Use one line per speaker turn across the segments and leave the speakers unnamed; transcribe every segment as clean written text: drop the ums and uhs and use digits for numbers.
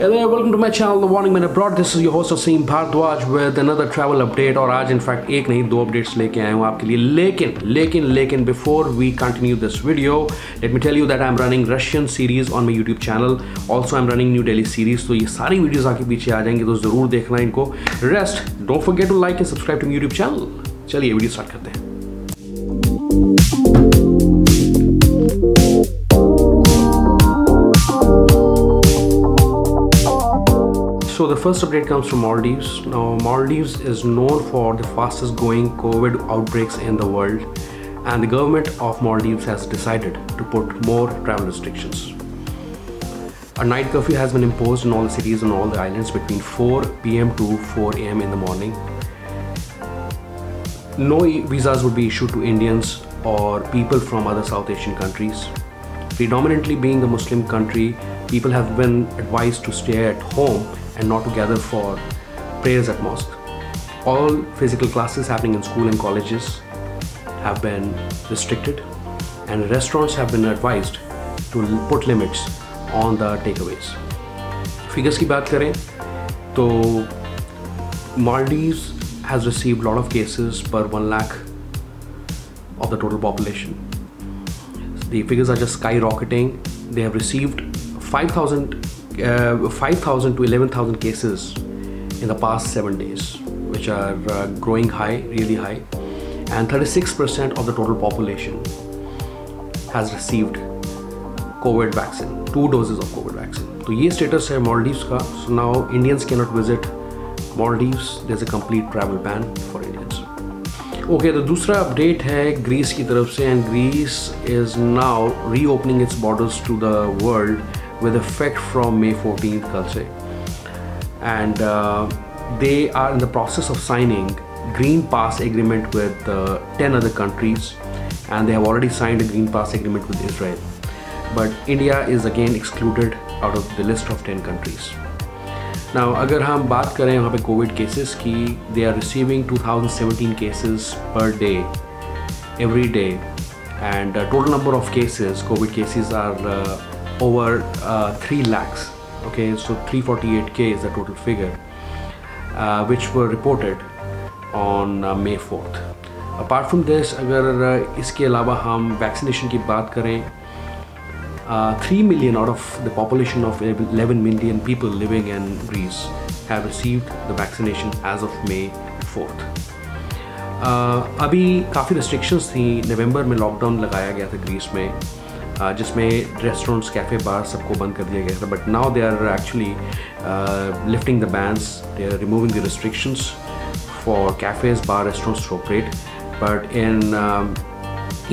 Hello, welcome to my channel The Warning Man Abroad. This is your host Asim Bhardwaj with another travel update. और आज in fact एक नहीं दो updates लेके आया हूँ आपके लिए. लेकिन before we continue this video, let me tell you that I'm running Russian series on my YouTube channel. Also I'm running New Delhi series. तो ये सारी वीडियोस आके पीछे आ जाएंगे तो ज़रूर देखना इनको. Rest, don't forget to like and subscribe to my YouTube channel. चलिए वीडियो स्टार्ट करते हैं. So the first update comes from Maldives. Now Maldives is known for the fastest growing COVID outbreaks in the world, and the government of Maldives has decided to put more travel restrictions. A night curfew has been imposed in all the cities and all the islands between 4 p.m. to 4 a.m. in the morning. No visas would be issued to Indians or people from other South Asian countries. Predominantly being a Muslim country, people have been advised to stay at home and not to gather for prayers at mosque. All physical classes happening in school and colleges have been restricted, and restaurants have been advised to put limits on the takeaways. Figures की बात करें तो Maldives has received a lot of cases per 1 lakh of the total population. The figures are just skyrocketing. They have received 5,000 to 11,000 cases in the past 7 days, which are growing high, really high, and 36% of the total population has received COVID vaccine, 2 doses of COVID vaccine. तो ये status है Maldives का. So now Indians cannot visit Maldives. There's a complete travel ban for Indians. Okay, तो दूसरा update है Greece की तरफ से, and Greece is now reopening its borders to the world with effect from May 14th कल से, and they are in the process of signing Green Pass agreement with 10 other countries, and they have already signed a Green Pass agreement with Israel, but India is again excluded out of the list of 10 countries. Now अगर हम बात करें यहाँ पे Covid cases की, they are receiving 2017 cases per day every day, and total number of cases, COVID cases are over 3 lakhs. Okay, so 348k is the total figure, which were reported on May 4th. Apart from this, अगर इसके अलावा हम vaccination की बात करें, 3 million out of the population of 11 million people living in Greece have received the vaccination as of May 4th. अभी काफ़ी restrictions थी. नवंबर में लॉकडाउन लगाया गया था ग्रीस में, जिसमें रेस्टोरेंट्स, कैफ़े, बार सबको बंद कर दिया गया था. But now they are actually lifting the bans, they are removing the restrictions for cafes, bar, restaurants to operate. But in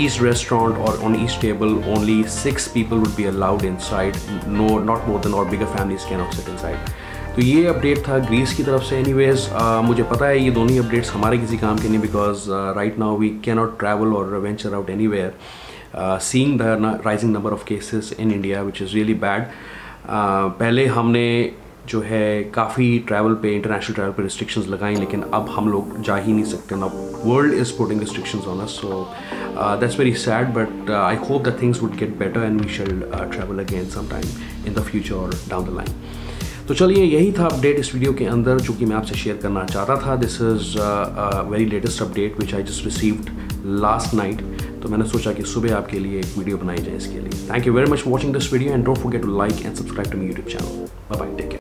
each restaurant or on each table only 6 people would be allowed inside. No, not more than, or bigger families cannot sit inside. तो ये update था Greece की तरफ से. Anyways मुझे पता है ये दोनों अपडेट्स हमारे किसी काम के नहीं, because right now we can not travel or venture out anywhere, seeing the rising number of cases in India, which is really bad. पहले हमने जो है काफ़ी ट्रैवल पे, इंटरनेशनल ट्रैवल पे रिस्ट्रिक्शंस लगाई, लेकिन अब हम लोग जा ही नहीं सकते. Now world is putting restrictions on us, so that's very sad, but I hope that things would get better and we shall travel again some time in the future or down the line. तो चलिए यही था update इस video के अंदर जो कि मैं आपसे शेयर करना चाहता था. This is very latest update which I just received last night. तो मैंने सोचा कि सुबह आपके लिए एक वीडियो बनाई जाए इसके लिए. Thank you very much for watching this video, and don't forget to like and subscribe to my YouTube channel. Bye bye, take care.